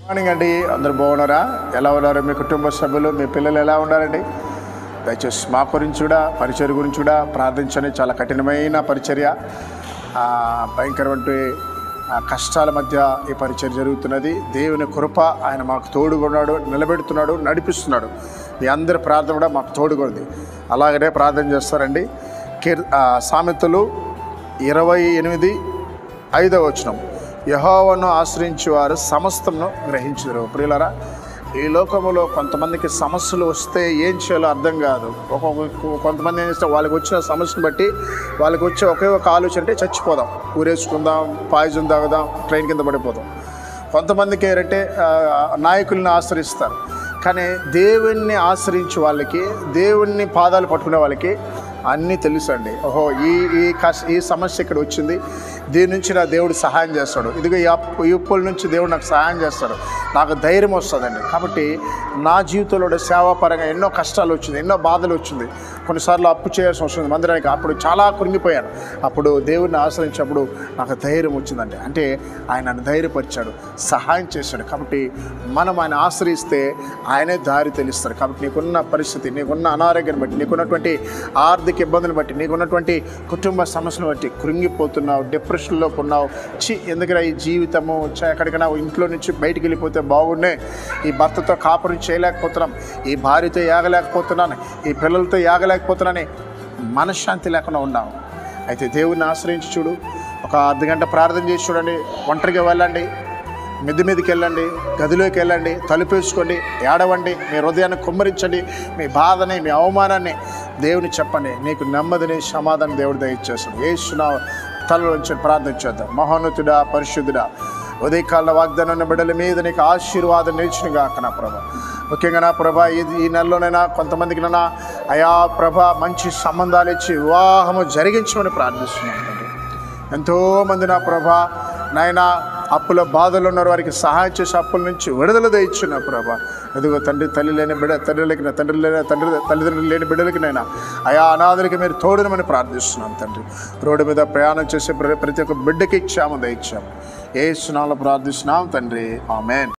Morning అండి, అందరు బాగున్నారా? ఎలా ఉన్నారు? మీ కుటుంబ సభ్యులు, మీ పిల్లలు ఎలా ఉన్నారండి? దయచేసి మా గురించి కూడా, పరిచర్య గురించి కూడా ప్రార్థించండి. చాలా కఠినమైన పరిచర్య, భయంకరమైన కష్టాల మధ్య ఈ పరిచర్య జరుగుతున్నది. దేవుని కృప ఆయన మాకు తోడుగా ఉన్నాడు, నిలబెడుతున్నాడు, నడిపిస్తున్నాడు. మీ అందరి ప్రార్థన కూడా మాకు తోడుగా ఉంది. అలాగనే ప్రార్థన చేస్తారండి. సామెతలు 28:5 వచనం, యెహోవాను ఆశ్రయించు వారు సమస్తమును గ్రహించుదురు. ప్రియులారా, ఈ లోకంలో కొంతమందికి సమస్యలు వస్తే ఏం చేయాలో అర్థం కాదు. కొంతమంది ఏం చేస్తే వాళ్ళకి వచ్చిన సమస్యను బట్టి వాళ్ళకి వచ్చే ఒకే ఒక ఆలోచన అంటే చచ్చిపోదాం, ఊరేసుకుందాం, పాయిజన్ తాగుదాం, ట్రైన్ కింద పడిపోదాం. కొంతమందికి ఏంటంటే నాయకుల్ని ఆశ్రయిస్తారు. కానీ దేవుణ్ణి ఆశ్రయించే వాళ్ళకి, దేవుణ్ణి పాదాలు పట్టుకునే వాళ్ళకి అన్నీ తెలుసు అండి. ఓహో, ఈ సమస్య ఇక్కడ వచ్చింది, దీని నుంచి నా దేవుడు సహాయం చేస్తాడు, ఇదిగో ఈ ఉప్పుల నుంచి దేవుడు నాకు సహాయం చేస్తాడు, నాకు ధైర్యం వస్తుందండి. కాబట్టి నా జీవితంలో సేవాపరంగా ఎన్నో కష్టాలు వచ్చింది, ఎన్నో బాధలు వచ్చింది, కొన్నిసార్లు అప్పు చేయాల్సి వస్తుంది మందిరానికి. అప్పుడు చాలా కృంగిపోయాను. అప్పుడు దేవుడిని ఆశ్రయించినప్పుడు నాకు ధైర్యం వచ్చిందండి. అంటే ఆయన నన్ను ధైర్యపరిచాడు, సహాయం చేశాడు. కాబట్టి మనం ఆయన ఆశ్రయిస్తే ఆయనే దారి తెలుస్తాడు. కాబట్టి నీకున్న పరిస్థితి, నీకున్న అనారోగ్యాన్ని బట్టి, నీకున్నటువంటి ఆర్థిక ఇబ్బందులు బట్టి, నీకున్నటువంటి కుటుంబ సమస్యలను బట్టి కృంగిపోతున్నావు, డిప్రెషన్లోకి ఉన్నావు. ఎందుకంటే ఈ జీవితము ఎక్కడికైనా ఇంట్లో నుంచి బయటికి వెళ్ళిపోతే బాగుండే, ఈ భర్తతో కాపురం చేయలేకపోతున్నాం, ఈ భార్యతో యాగలేకపోతున్నాను, ఈ పిల్లలతో యాగలేకపోతున్నానని మనశ్శాంతి లేకుండా ఉన్నావు. అయితే దేవుడిని ఆశ్రయించి చూడు, ఒక అర్ధగంట ప్రార్థన చేసి చూడండి. ఒంటరిగా వెళ్ళండి, మిద్ది మీదకి వెళ్ళండి, గదిలోకి వెళ్ళండి, తలుపేసుకోండి, ఏడవండి, మీ హృదయాన్ని కుమ్మరించండి, మీ బాధని, మీ అవమానాన్ని దేవుని చెప్పండి. నీకు నెమ్మదిని, సమాధానం దేవుడు దయచేస్తాడు. యేసు తలలో నుంచి ప్రార్థన చేద్దాం. మహోన్నతుడా, పరిశుద్ధుడా, ఉదయకాల వాగ్దానం బిడ్డల మీద నీకు ఆశీర్వాదం నిలిచిన గాక నా ప్రభా. ముఖ్యంగా నా ప్రభా, ఈ నెలలోనైనా కొంతమందికి నైనా అయా ప్రభా మంచి సంబంధాలు ఇచ్చి వివాహము జరిగించమని ప్రార్థిస్తున్నాను. ఎంతోమంది నా ప్రభా నాయన అప్పుల బాధలు ఉన్నారు, వారికి సహాయం చేసి అప్పుల నుంచి విడుదల దయచిన ప్రభా. ఎదుగో తండ్రి, తల్లి లేని బిడ్డ తల్లికి, తల్లిదండ్రులు లేని బిడ్డలకి నైనా అయా అనాథులకి మీరు తోడునమని ప్రార్థిస్తున్నాను తండ్రి. రోడ్డు మీద ప్రయాణం చేసే ప్రతి ఒక్క బిడ్డకి క్షేమం దయచాము. యేసు నామములో ప్రార్థిస్తున్నాం తండ్రి, ఆమేన్.